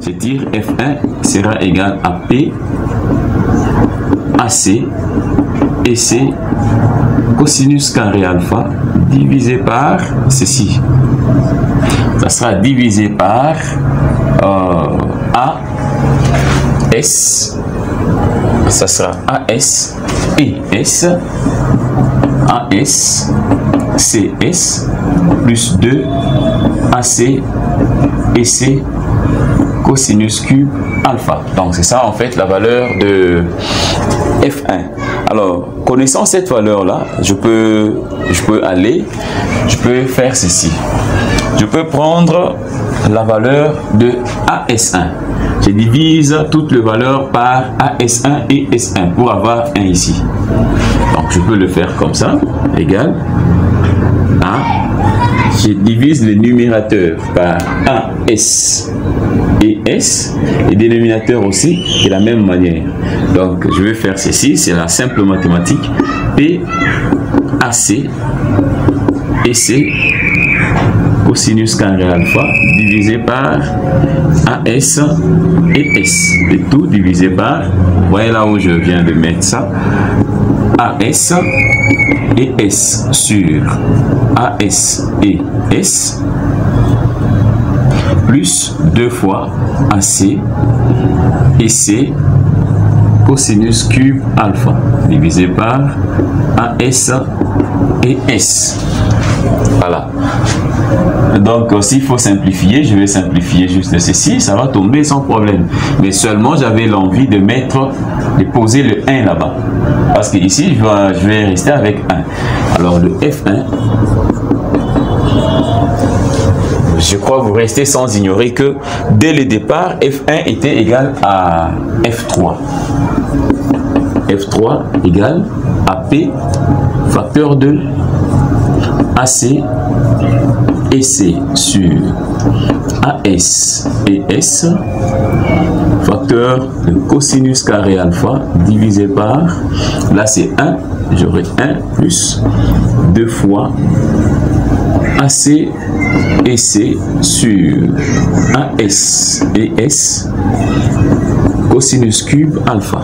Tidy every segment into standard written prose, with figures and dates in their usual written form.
Je tire F1 sera égal à P AC et C cosinus carré alpha divisé par ceci. Ça sera divisé par AS. Ça sera AS et S. AS CS plus 2 AC et C cosinus cube alpha. Donc c'est ça en fait la valeur de F1. Alors connaissant cette valeur là, je peux faire ceci. Je peux prendre la valeur de AS1. Je divise toutes les valeurs par AS1 et S1 pour avoir 1 ici. Donc je peux le faire comme ça, égal à, je divise le numérateur par AS et S, et dénominateur aussi de la même manière. Donc je vais faire ceci, c'est la simple mathématique. P AC et C cosinus carré alpha divisé par AS et S, et tout divisé par, vous voyez là où je viens de mettre ça, AS et S sur AS et S plus 2 fois AC et C cosinus cube alpha divisé par AS et S. Voilà. Donc s'il faut simplifier, je vais simplifier juste ceci, ça va tomber sans problème. Mais seulement j'avais l'envie de poser le 1 là-bas. Parce que ici, je vais rester avec 1. Alors le F1, je crois que vous restez sans ignorer que dès le départ, F1 était égal à F3. F3 égale à P facteur de AC et C sur AS et S facteur de cosinus carré alpha divisé par, là c'est 1, j'aurai 1 plus 2 fois AC et C sur AS et S cosinus cube alpha.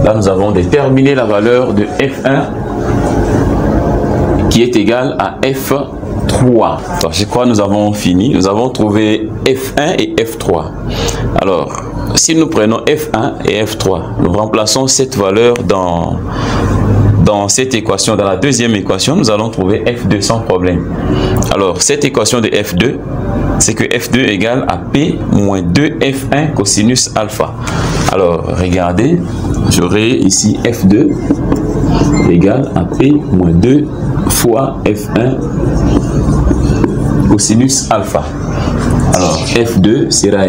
Là nous avons déterminé la valeur de F1 qui est égal à F3. Alors, je crois que nous avons fini. Nous avons trouvé F1 et F3. Alors, si nous prenons F1 et F3, nous remplaçons cette valeur dans cette équation, dans la deuxième équation, nous allons trouver F2 sans problème. Alors, cette équation de F2, c'est que F2 égale à P moins 2F1 cosinus alpha. Alors, regardez, j'aurai ici F2 égale à P moins 2 fois F1 cosinus alpha. Alors F2 sera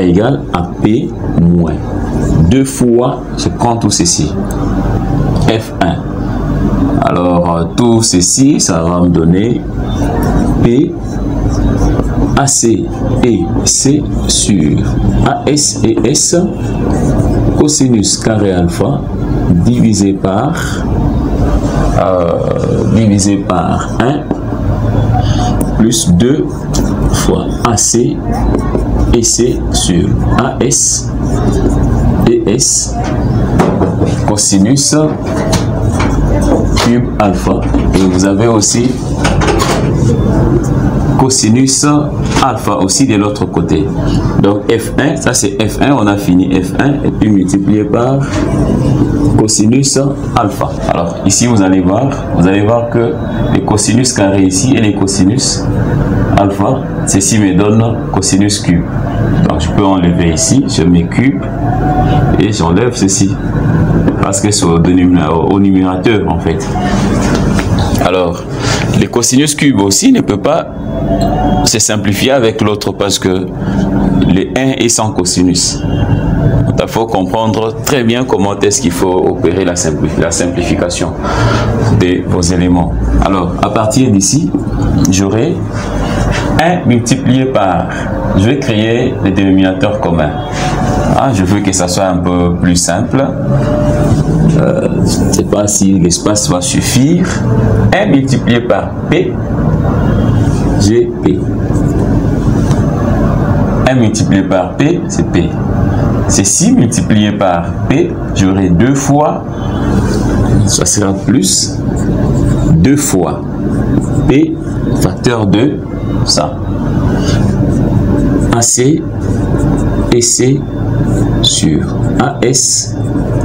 égal à P moins 2 fois, je prends tout ceci, F1. Alors tout ceci, ça va me donner P AC et C sur AS et S cosinus carré alpha divisé par 1 plus 2 fois AC et C sur AS et S cosinus cube alpha, et vous avez aussi cosinus alpha aussi de l'autre côté. Donc F1, ça c'est F1, on a fini F1 et puis multiplié par cosinus alpha. Alors ici vous allez voir que les cosinus carré ici et les cosinus alpha, ceci me donne cosinus cube. Donc je peux enlever ici, je mets cube et j'enlève ceci parce que c'est au numérateur en fait. Alors les cosinus cube aussi ne peut pas se simplifier avec l'autre parce que le 1 est sans cosinus. Donc, il faut comprendre très bien comment est-ce qu'il faut opérer la simplification de vos éléments. Alors à partir d'ici, j'aurai 1 multiplié par, je vais créer les dénominateurs communs. Je veux que ça soit un peu plus simple. Je ne sais pas si l'espace va suffire. 1 multiplié par P j'ai P. 1 multiplié par P, c'est P. Ceci multiplié par P, j'aurai 2 fois, ça sera plus 2 fois P facteur de ça. AC et C sur AS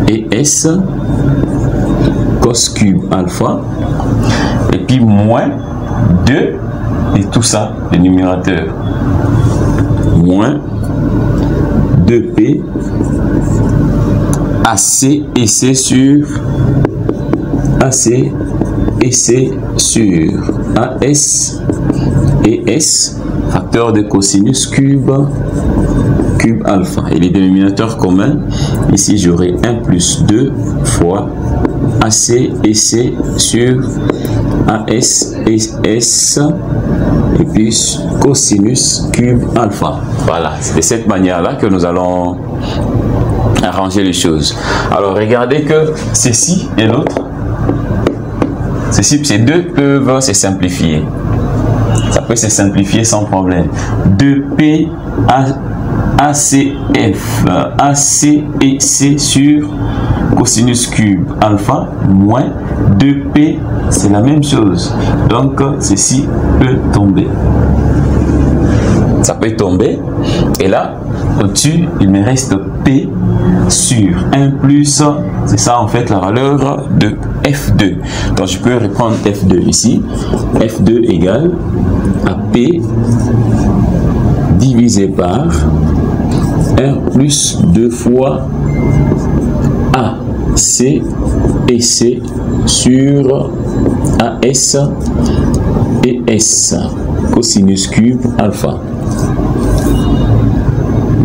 et S cos cube alpha et puis moins 2 et tout ça, le numérateur. Moins 2P AC et C sur AC et C sur AS et S facteur de cosinus cube alpha. Et les dénominateurs communs, ici j'aurai 1 plus 2 fois AC et C sur AS et S et puis cosinus cube alpha. Voilà, c'est de cette manière-là que nous allons arranger les choses. Alors regardez que ceci et l'autre, ces deux peuvent se simplifier. Ça peut se simplifier sans problème. 2P ACF, AC et C sur cosinus cube alpha moins 2P, c'est la même chose. Donc, ceci peut tomber. Ça peut tomber. Et là, au-dessus, il me reste P sur 1 plus, c'est ça en fait la valeur de F2. Donc, je peux reprendre F2 ici. F2 égale à P divisé par 1 plus 2 fois A, C et C sur AS et S cosinus cube alpha.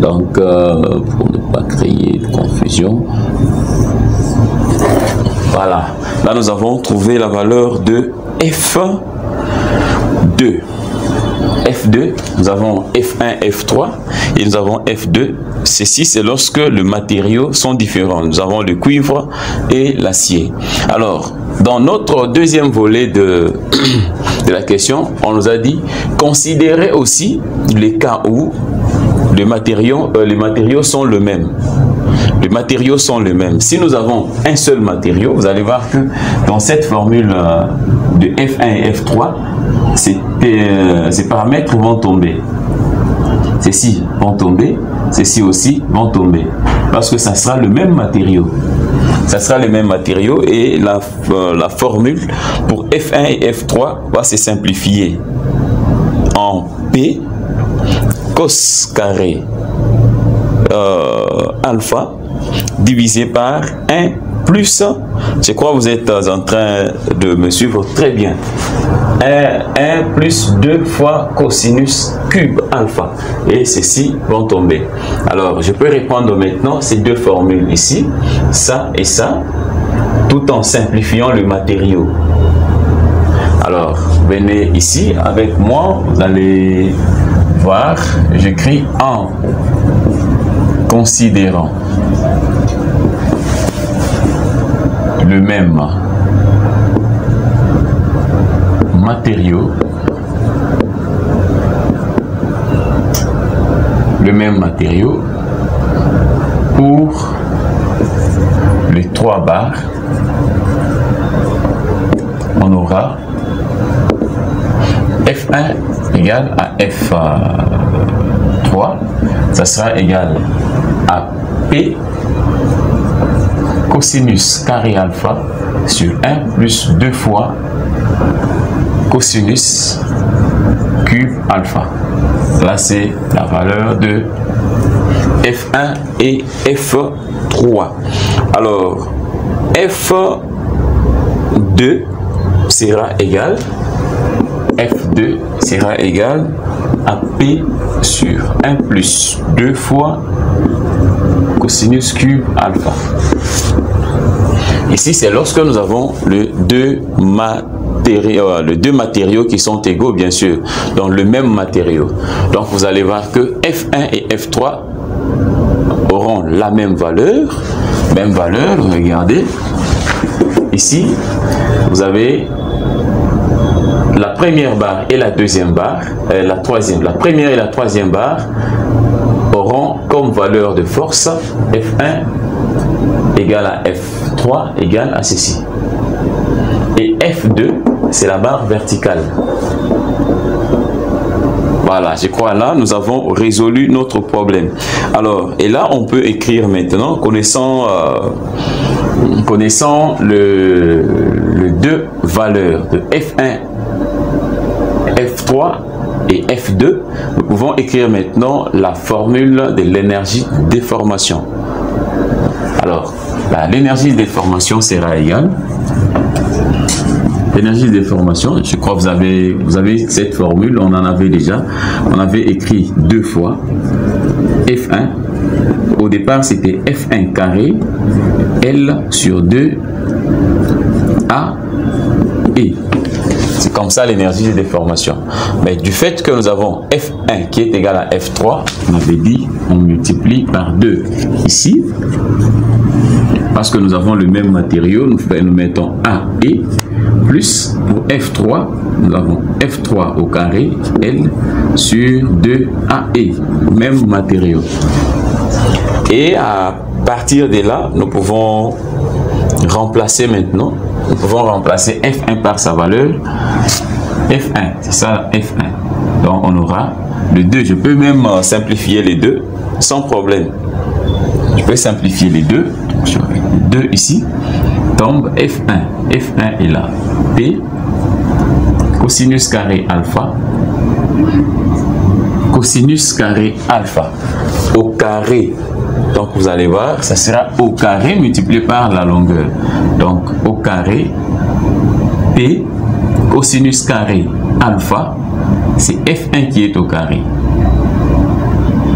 Donc, pour ne pas créer de confusion, voilà. Là, nous avons trouvé la valeur de F2. F2, nous avons F1, F3 et nous avons F2. Ceci, c'est lorsque les matériaux sont différents. Nous avons le cuivre et l'acier. Alors, dans notre deuxième volet de la question, on nous a dit considérez aussi les cas où les matériaux sont le même. Les matériaux sont les mêmes. Si nous avons un seul matériau, vous allez voir que dans cette formule de F1 et F3, ces paramètres vont tomber. Ceci vont tomber, ceci aussi vont tomber. Parce que ça sera le même matériau. Ça sera le même matériau et la formule pour F1 et F3 va se simplifier en P cos carré alpha divisé par 1 plus, je crois que vous êtes en train de me suivre très bien, 1 plus 2 fois cosinus cube alpha, et ceci vont tomber. Alors je peux répondre maintenant ces deux formules ici, ça et ça, tout en simplifiant le matériau. Alors venez ici avec moi, vous allez voir, j'écris en considérant le même matériau, pour les 3 barres, on aura F1 égale à F3, ça sera égal à P cosinus carré alpha sur 1 plus 2 fois cosinus cube alpha. Là, c'est la valeur de F1 et F3. Alors, F2 sera égal à P sur 1 plus 2 fois cosinus cube alpha. Ici, c'est lorsque nous avons les deux matériaux qui sont égaux, bien sûr, dans le même matériau. Donc, vous allez voir que F1 et F3 auront la même valeur. Regardez. Ici, vous avez la première barre et la deuxième barre, la première et la troisième barre auront comme valeur de force F1 égale à F3 égale à ceci. Et F2, c'est la barre verticale. Voilà, je crois là, nous avons résolu notre problème. Alors, et là, on peut écrire maintenant, connaissant les deux valeurs de F1, F3 et F2, nous pouvons écrire maintenant la formule de l'énergie de déformation. Alors, l'énergie de déformation sera égale. L'énergie de déformation, je crois que vous avez cette formule, on en avait déjà. On avait écrit deux fois F1. Au départ, c'était F1 carré, L sur 2 A E. C'est comme ça l'énergie de déformation. Mais du fait que nous avons F1 qui est égal à F3, on avait dit, on multiplie par 2 ici. Parce que nous avons le même matériau, nous mettons A et plus pour F3, nous avons F3 au carré, L sur 2 AE, même matériau. Et à partir de là, nous pouvons remplacer maintenant, nous pouvons remplacer F1 par sa valeur F1, c'est ça F1. Donc on aura le 2, je peux même simplifier les deux sans problème. Je peux simplifier les deux, 2 ici, tombe F1, F1 est là, P, cosinus carré alpha, cosinus carré alpha, au carré, donc vous allez voir, ça sera au carré multiplié par la longueur, donc au carré, P, cosinus carré alpha, c'est F1 qui est au carré.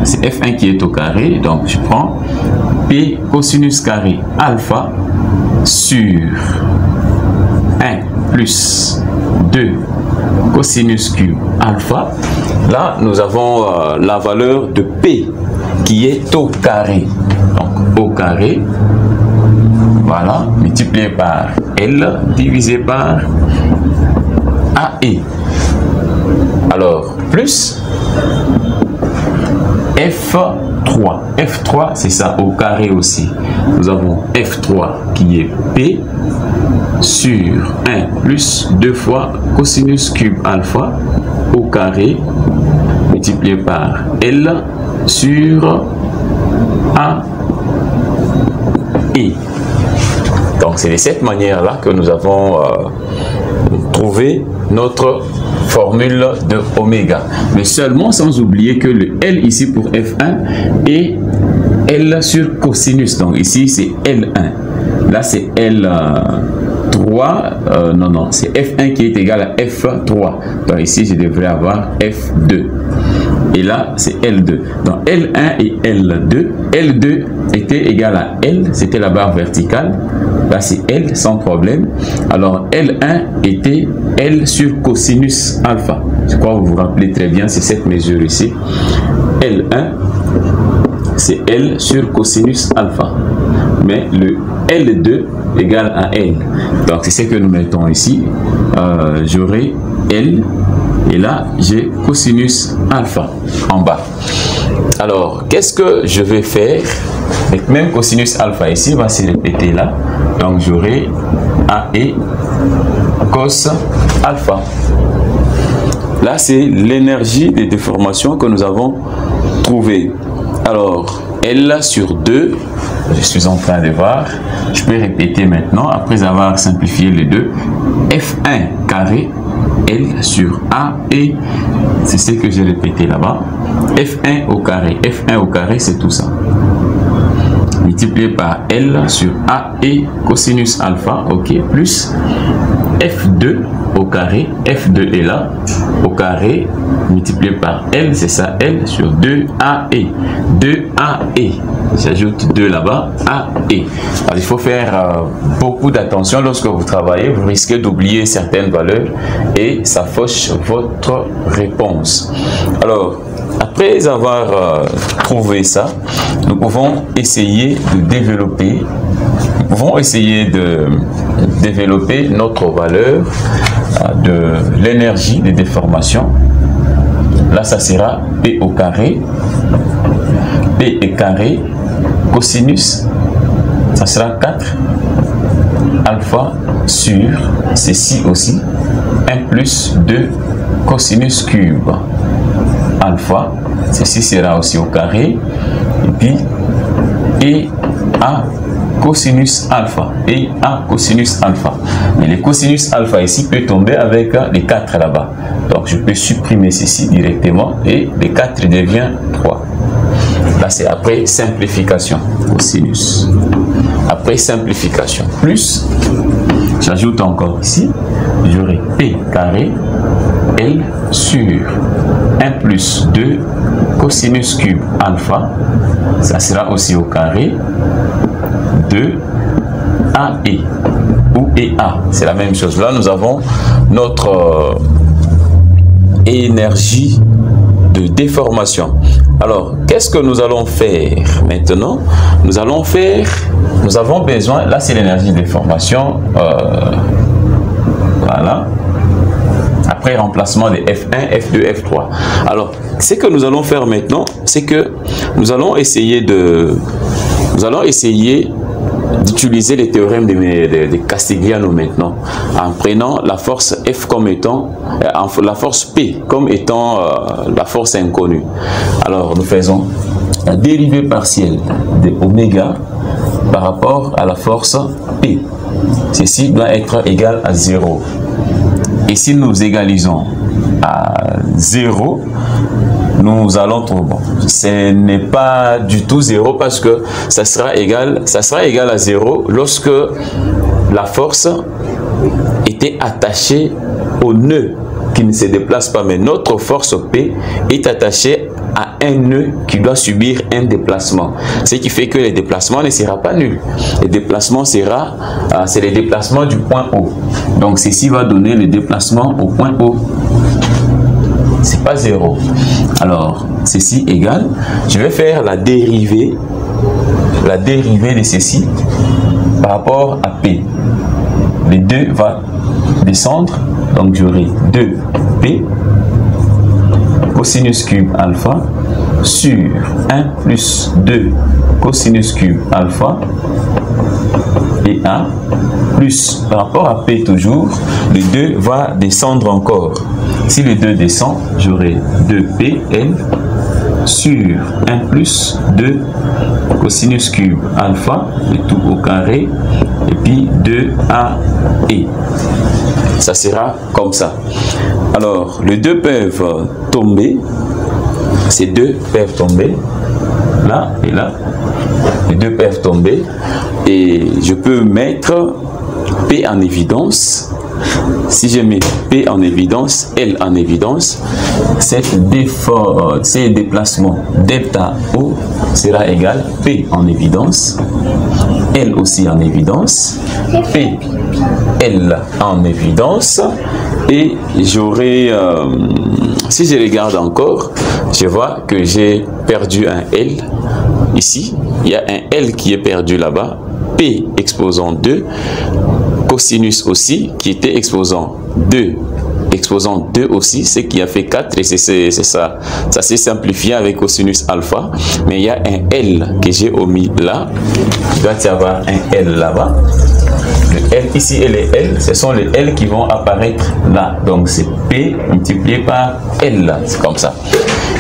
C'est F1 qui est au carré, donc je prends P cosinus carré alpha sur 1 plus 2 cosinus cube alpha. Là, nous avons la valeur de P qui est au carré. Donc, au carré, voilà, multiplié par L divisé par AE. Alors, plus F3. F3, c'est ça, au carré aussi. Nous avons F3 qui est P sur 1 plus 2 fois cosinus cube alpha au carré multiplié par L sur A E. Donc, c'est de cette manière-là que nous avons trouvé notre formule de oméga, mais seulement sans oublier que le L ici pour F1 est L sur cosinus, donc ici c'est L1, là c'est L3, non, c'est F1 qui est égal à F3, donc ici je devrais avoir F2, et là c'est L2, donc L1 et L2, L2 était égal à L, c'était la barre verticale, là c'est L sans problème, alors L1 était L sur cosinus alpha, je crois que vous vous rappelez très bien, c'est cette mesure ici, L1 c'est L sur cosinus alpha, mais le L2 égale à L, donc c'est ce que nous mettons ici, j'aurai L, et là j'ai cosinus alpha en bas. Alors, qu'est-ce que je vais faire avec même cosinus alpha ici, va se répéter là, donc j'aurai AE cos alpha. Là, c'est l'énergie de déformation que nous avons trouvée. Alors, L sur 2, je suis en train de voir, je peux répéter maintenant, après avoir simplifié les deux, F1 carré, L sur A et c'est ce que j'ai répété là-bas, F1 au carré, c'est tout ça. Multiplié par L sur A et cosinus alpha, ok, plus F2 au carré, F2 est là, au carré, multiplié par L, c'est ça, L sur 2AE, 2AE, j'ajoute 2 là-bas, AE. Alors, il faut faire beaucoup d'attention lorsque vous travaillez, vous risquez d'oublier certaines valeurs et ça fauche votre réponse. Alors, après avoir trouvé ça, nous pouvons essayer de développer, nous pouvons essayer développer notre valeur de l'énergie de déformation. Là, ça sera P au carré. P est carré. Cosinus, ça sera 4 alpha sur ceci aussi. 1 plus 2 cosinus cube alpha. Ceci sera aussi au carré. Et puis, et A cosinus alpha. Et A cosinus alpha. Mais le cosinus alpha ici peut tomber avec les 4 là-bas. Donc, je peux supprimer ceci directement et les 4 devient 3. Là, c'est après simplification. Cosinus. Après simplification. Plus, j'ajoute encore ici, j'aurai P carré L sur 1 plus 2 cosinus cube alpha. Ça sera aussi au carré de AE ou EA. C'est la même chose. Là, nous avons notre énergie de déformation. Alors, qu'est-ce que nous allons faire maintenant? Nous avons besoin, là c'est l'énergie de déformation, voilà. Après remplacement de F1, F2, F3. Alors, ce que nous allons faire maintenant, c'est que nous allons essayer d'utiliser les théorèmes de Castigliano maintenant, en prenant la force F comme étant, la force P comme étant la force inconnue. Alors, nous faisons la dérivée partielle de oméga par rapport à la force P. Ceci doit être égal à 0. Et si nous égalisons à 0, nous allons trouver, bon, ce n'est pas du tout 0 parce que ça sera égal à 0 lorsque la force était attachée au nœud qui ne se déplace pas, mais notre force P est attachée à un nœud qui doit subir un déplacement. Ce qui fait que le déplacement ne sera pas nul. Le déplacement sera, c'est le déplacement du point O. Donc ceci va donner le déplacement au point O. C'est pas 0. Alors, ceci égale, je vais faire la dérivée de ceci par rapport à P. Les 2 va descendre, donc j'aurai 2P cosinus cube alpha sur 1 plus 2 cosinus cube alpha et A plus, par rapport à P toujours, le 2 va descendre encore. Si le 2 descend, j'aurai 2PL sur 1 plus 2 cosinus cube alpha, le tout au carré, et puis 2AE. Ça sera comme ça. Alors, les deux peuvent tomber. Ces deux peuvent tomber. Là et là. Les deux peuvent tomber. Et je peux mettre P en évidence. Si je mets P en évidence, L en évidence, ces déplacements delta O sera égal P en évidence, L aussi en évidence, P, L en évidence, et j'aurai, si je regarde encore, je vois que j'ai perdu un L ici, il y a un L qui est perdu là-bas, P exposant 2, cosinus aussi, qui était exposant 2 aussi, ce qui a fait 4, et c'est ça. Ça s'est simplifié avec cosinus alpha, mais il y a un L que j'ai omis là. Il doit y avoir un L là-bas. Le L ici et les L, ce sont les L qui vont apparaître là. Donc c'est P multiplié par L, c'est comme ça.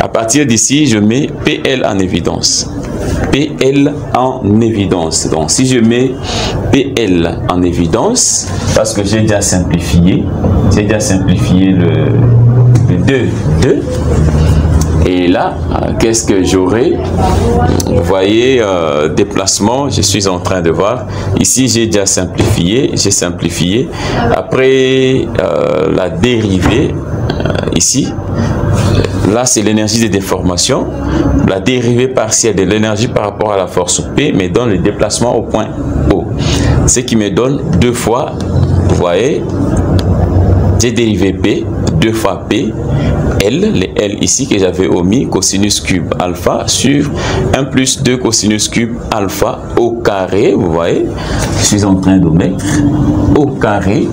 À partir d'ici, je mets PL en évidence. PL en évidence. Donc si je mets PL en évidence, parce que j'ai déjà simplifié le 2. Et là, qu'est-ce que j'aurai? Vous voyez, déplacement, je suis en train de voir. Ici, j'ai déjà simplifié, Après, la dérivée, ici, là, c'est l'énergie de déformation. La dérivée partielle de l'énergie par rapport à la force P me donne le déplacement au point O. Ce qui me donne 2 fois, vous voyez, j'ai dérivé P, 2 fois P, L, les L ici que j'avais omis, cosinus cube alpha sur 1 plus 2 cosinus cube alpha au carré, vous voyez, je suis en train de mettre au carré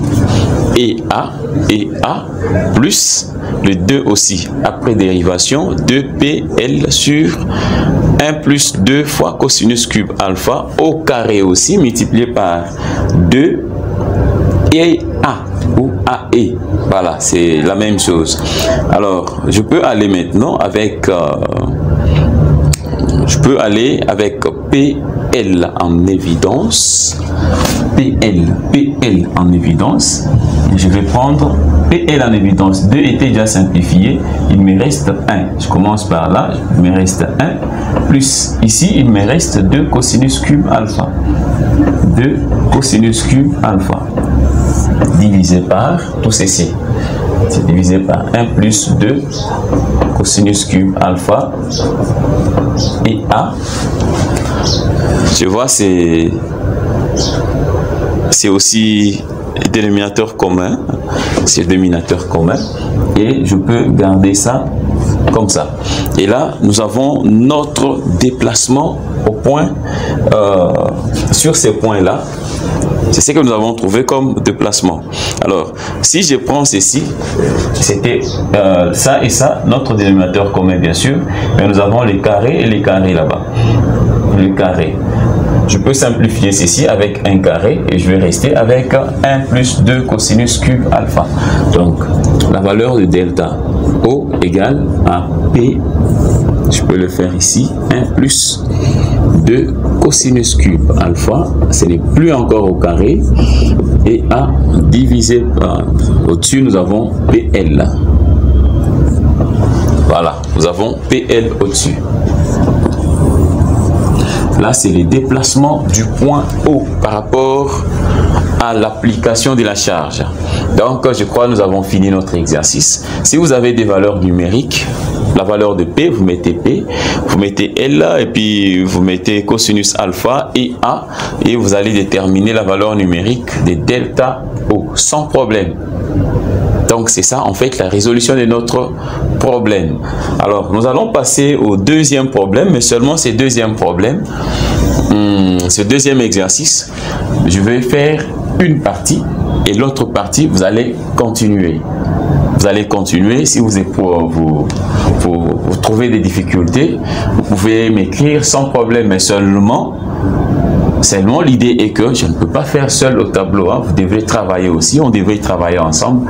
et A plus le 2 aussi, après dérivation, 2PL sur 1 plus 2 fois cosinus cube alpha au carré aussi, multiplié par 2 et A ou AE. Voilà, c'est la même chose. Alors, je peux aller maintenant avec PL en évidence. PL en évidence. Je vais prendre PL en évidence. 2 étaient déjà simplifiés. Il me reste 1. Je commence par là. Il me reste 1. Plus ici, il me reste 2 cosinus cube alpha. 2 cosinus cube alpha. Divisé par tout ceci. C'est divisé par 1 plus 2 cosinus cube alpha et A. Je vois, c'est aussi dénominateur commun. C'est le dénominateur commun. Et je peux garder ça comme ça. Et là, nous avons notre déplacement au point, sur ces points-là. C'est ce que nous avons trouvé comme déplacement. Alors, si je prends ceci, c'était ça et ça, notre dénominateur commun bien sûr, mais nous avons les carrés et les carrés là-bas. Le carré. Je peux simplifier ceci avec un carré et je vais rester avec 1 plus 2 cosinus cube alpha. Donc, la valeur de delta O égale à P, je peux le faire ici, 1 plus 2 cosinus cube alpha, ce n'est plus encore au carré, et A divisé par, au-dessus nous avons PL. Voilà, nous avons PL au-dessus. Là, c'est le déplacement du point O par rapport à l'application de la charge. Donc, je crois que nous avons fini notre exercice. Si vous avez des valeurs numériques, la valeur de P, vous mettez P, vous mettez L, et puis vous mettez cosinus alpha et A, et vous allez déterminer la valeur numérique de delta O, sans problème. Donc, c'est ça, en fait, la résolution de notre problème. Alors, nous allons passer au deuxième problème, mais seulement ce deuxième problème, ce deuxième exercice, je vais faire une partie, et l'autre partie, vous allez continuer. Vous allez continuer. Si vous trouvez des difficultés, vous pouvez m'écrire sans problème, mais seulement l'idée est que je ne peux pas faire seul au tableau. Hein. Vous devrez travailler aussi. On devrait travailler ensemble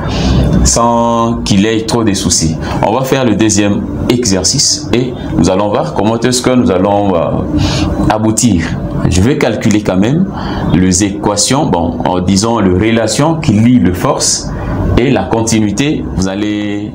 sans qu'il y ait trop de soucis. On va faire le deuxième exercice et nous allons voir comment est-ce que nous allons aboutir. Je vais calculer quand même les équations, en disant les relations qui lient les forces et la continuité. Vous allez